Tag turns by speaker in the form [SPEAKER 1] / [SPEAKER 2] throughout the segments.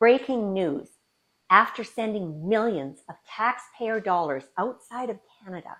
[SPEAKER 1] Breaking news. After sending millions of taxpayer dollars outside of Canada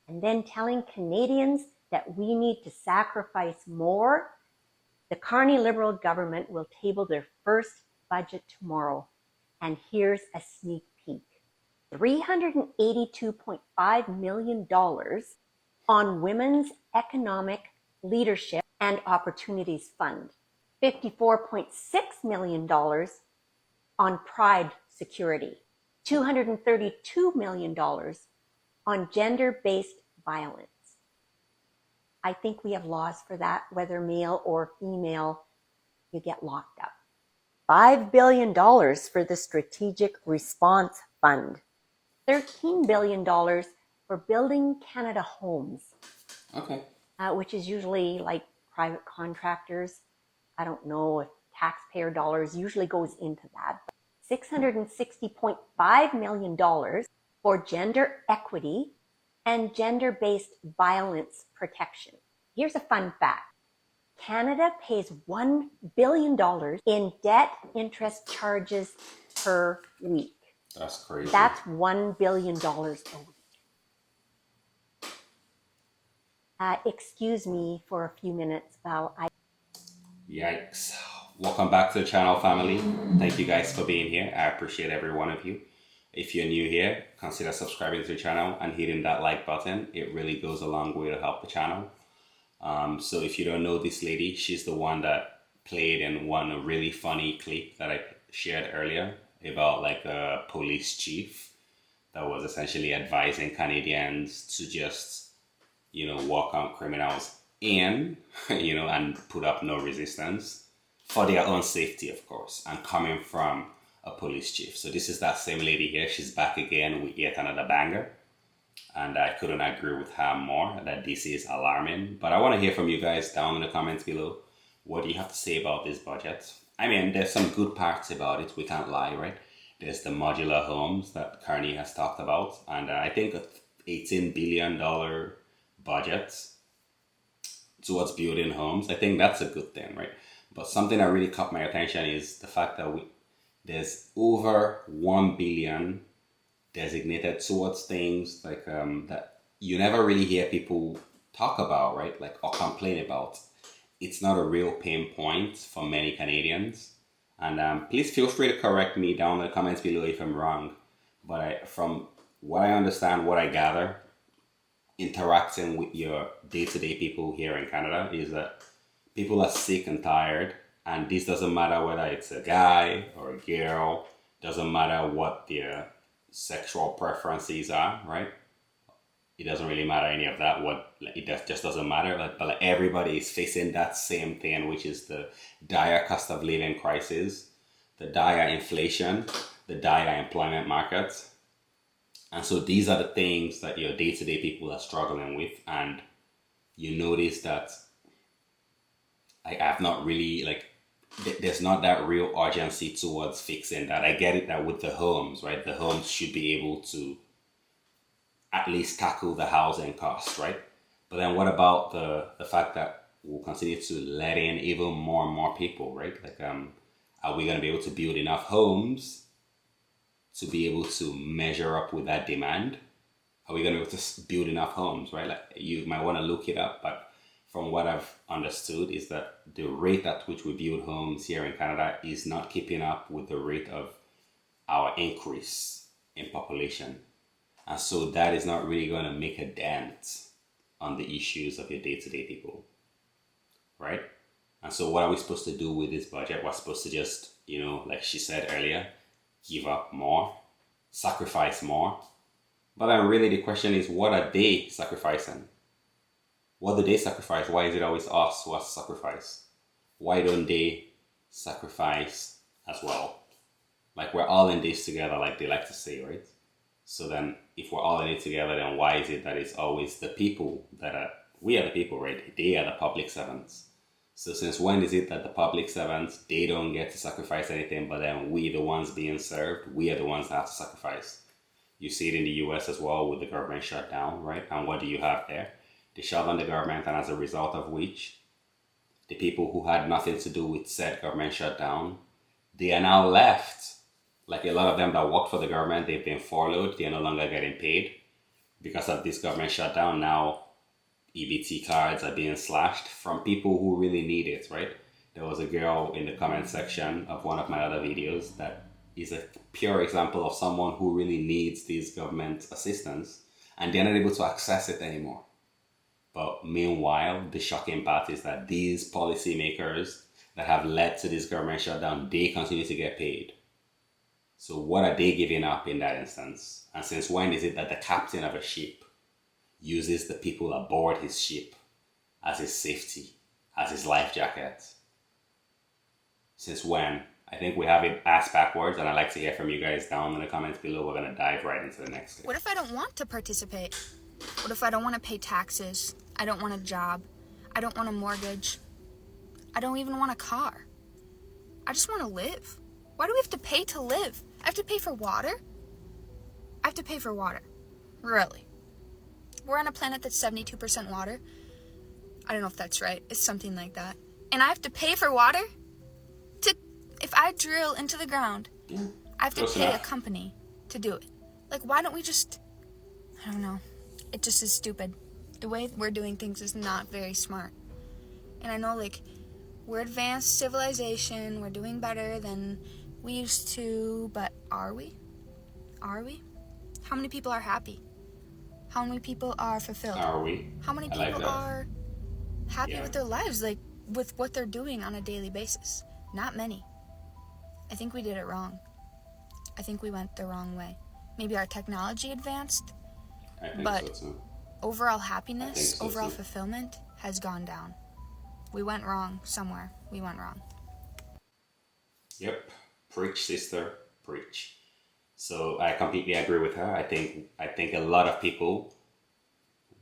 [SPEAKER 1] and then telling Canadians that we need to sacrifice more, the Carney Liberal government will table their first budget tomorrow. And here's a sneak peek. $382.5 million on Women's Economic Leadership and Opportunities Fund. $54.6 million on Pride Security. $232 million on gender-based violence. I think we have laws for that, whether male or female, you get locked up. $5 billion for the Strategic Response Fund. $13 billion for Building Canada Homes.
[SPEAKER 2] Okay.
[SPEAKER 1] Which is usually like private contractors. I don't know if taxpayer dollars usually goes into that. $660.5 million for gender equity and gender-based violence protection. Here's a fun fact. Canada pays $1 billion in debt interest charges per week.
[SPEAKER 2] That's crazy.
[SPEAKER 1] That's $1 billion a week. Excuse me for a few minutes while I...
[SPEAKER 2] Yikes. Welcome back to the channel, family. Thank you guys for being here. I appreciate every one of you. If you're new here, consider subscribing to the channel and hitting that like button. It really goes a long way to help the channel. So if you don't know this lady, she's the one that played in one really funny clip that I shared earlier about like a police chief that was essentially advising Canadians to just, walk on criminals in, and put up no resistance for their own safety, of course, and coming from a police chief. So this is that same lady here. She's back again with yet another banger. And I couldn't agree with her more that this is alarming. But I want to hear from you guys down in the comments below. What do you have to say about this budget? I mean, there's some good parts about it. We can't lie, right? There's the modular homes that Carney has talked about. And I think an $18 billion budget towards building homes. I think that's a good thing, right? But something that really caught my attention is the fact that there's over 1 billion designated towards things like that you never really hear people talk about, right? Like, or complain about. It's not a real pain point for many Canadians. And please feel free to correct me down in the comments below if I'm wrong. But from what I understand, what I gather, interacting with your day-to-day people here in Canada, is that people are sick and tired. And this doesn't matter whether it's a guy or a girl. Doesn't matter what their sexual preferences are, right? It doesn't really matter any of that. Just doesn't matter. But everybody is facing that same thing, which is the dire cost of living crisis, the dire inflation, the dire employment market. And so these are the things that your day-to-day people are struggling with. And you notice that I have not really, there's not that real urgency towards fixing that. I get it that with the homes, right? The homes should be able to at least tackle the housing costs, right? But then what about the fact that we'll continue to let in even more and more people, right? Are we going to be able to build enough homes to be able to measure up with that demand? Are we going to be able to build enough homes, right? You might want to look it up, but from what I've understood is that the rate at which we build homes here in Canada is not keeping up with the rate of our increase in population. And so that is not really going to make a dent on the issues of your day-to-day people, right? And so what are we supposed to do with this budget? We're supposed to just, like she said earlier, give up more, sacrifice more. But then really the question is, what are they sacrificing? What do they sacrifice? Why is it always us who has to sacrifice? Why don't they sacrifice as well? Like, we're all in this together, like they like to say, right? So then if we're all in it together, then why is it that it's always the people we are the people, right? They are the public servants. So since when is it that the public servants, they don't get to sacrifice anything, but then we, the ones being served, we are the ones that have to sacrifice? You see it in the US as well with the government shutdown, right? And what do you have there? They shut down the government, and as a result of which, the people who had nothing to do with said government shutdown, they are now left. Like a lot of them that worked for the government, they've been furloughed. They're no longer getting paid because of this government shutdown. Now EBT cards are being slashed from people who really need it, right? There was a girl in the comment section of one of my other videos that is a pure example of someone who really needs this government assistance and they're not able to access it anymore. But meanwhile, the shocking part is that these policymakers that have led to this government shutdown, they continue to get paid. So what are they giving up in that instance? And since when is it that the captain of a ship uses the people aboard his ship as his safety, as his life jacket? Since when? I think we have it asked backwards, and I'd like to hear from you guys down in the comments below. We're going to dive right into the next thing.
[SPEAKER 3] What if I don't want to participate? What if I don't want to pay taxes? I don't want a job. I don't want a mortgage. I don't even want a car. I just want to live. Why do we have to pay to live? I have to pay for water? I have to pay for water. Really? We're on a planet that's 72% water. I don't know if that's right. It's something like that. And I have to pay for water? If I drill into the ground, I have to pay a company to do it. Like, why don't we just... I don't know. It just is stupid. The way we're doing things is not very smart. And I know, like, we're advanced civilization. We're doing better than we used to. But are we? Are we? How many people are happy? How many people are fulfilled?
[SPEAKER 2] Are we?
[SPEAKER 3] How many people are happy with their lives, like, with what they're doing on a daily basis? Not many. I think we did it wrong. I think we went the wrong way. Maybe our technology advanced, but so too. Overall happiness, so overall fulfillment has gone down. We went wrong somewhere. We went wrong.
[SPEAKER 2] Yep. Preach, sister. Preach. So I completely agree with her. I think a lot of people,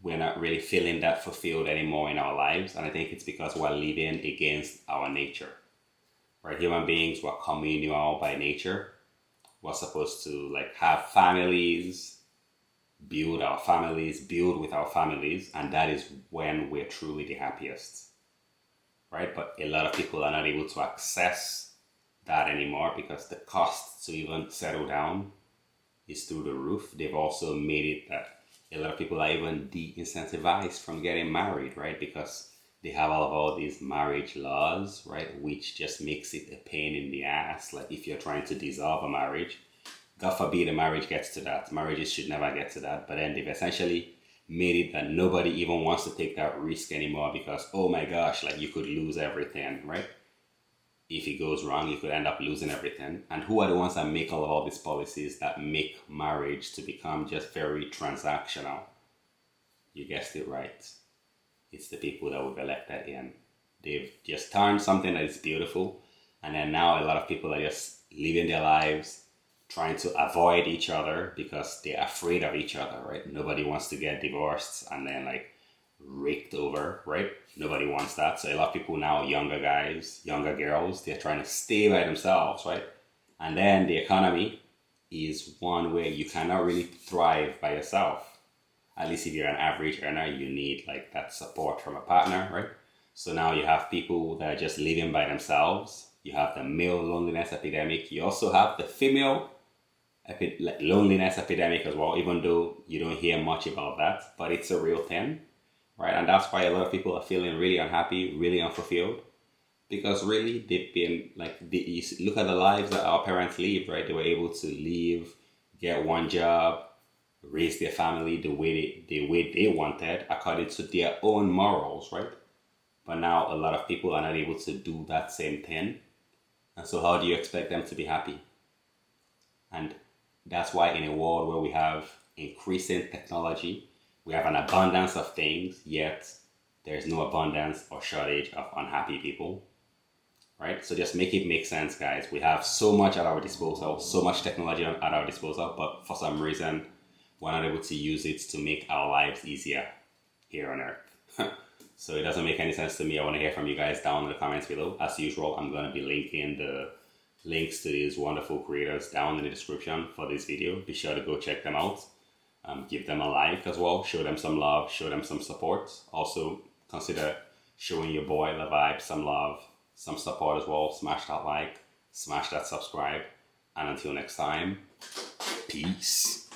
[SPEAKER 2] we're not really feeling that fulfilled anymore in our lives. And I think it's because we're living against our nature. Right? Human beings were communal by nature. We're supposed to like have families, build with our families, and that is when we're truly the happiest. Right? But a lot of people are not able to access that anymore because the cost to even settle down is through the roof. They've also made it that a lot of people are even de-incentivized from getting married, right? Because they have all these marriage laws, right? Which just makes it a pain in the ass. Like if you're trying to dissolve a marriage, God forbid a marriage gets to that. Marriages should never get to that. But then they've essentially made it that nobody even wants to take that risk anymore because, oh my gosh, like you could lose everything, right? If it goes wrong, you could end up losing everything. And who are the ones that make all these policies that make marriage to become just very transactional? You guessed it right. It's the people that we've elected in. They've just turned something that is beautiful. And then now a lot of people are just living their lives trying to avoid each other because they're afraid of each other, right? Nobody wants to get divorced and then like raked over, right? Nobody wants that. So a lot of people now, younger guys, younger girls, they're trying to stay by themselves, right? And then the economy is one where you cannot really thrive by yourself. At least if you're an average earner, you need like that support from a partner, right? So now you have people that are just living by themselves. You have the male loneliness epidemic. You also have the female loneliness epidemic as well, even though you don't hear much about that, but it's a real thing, right? And that's why a lot of people are feeling really unhappy, really unfulfilled, because really they've been like, you look at the lives that our parents lived, right? They were able to live, get one job, raise their family the way they wanted according to their own morals, right? But now a lot of people are not able to do that same thing. And so how do you expect them to be happy? And that's why in a world where we have increasing technology, we have an abundance of things, yet there's no abundance or shortage of unhappy people, right? So just make it make sense, guys. We have so much at our disposal, so much technology at our disposal, but for some reason, we're not able to use it to make our lives easier here on Earth. So it doesn't make any sense to me. I want to hear from you guys down in the comments below. As usual, I'm going to be linking the links to these wonderful creators down in the description for this video. Be sure to go check them out. Give them a like as well. Show them some love. Show them some support. Also, consider showing your boy LesVybez some love, some support as well. Smash that like. smash that subscribe. And until next time, peace.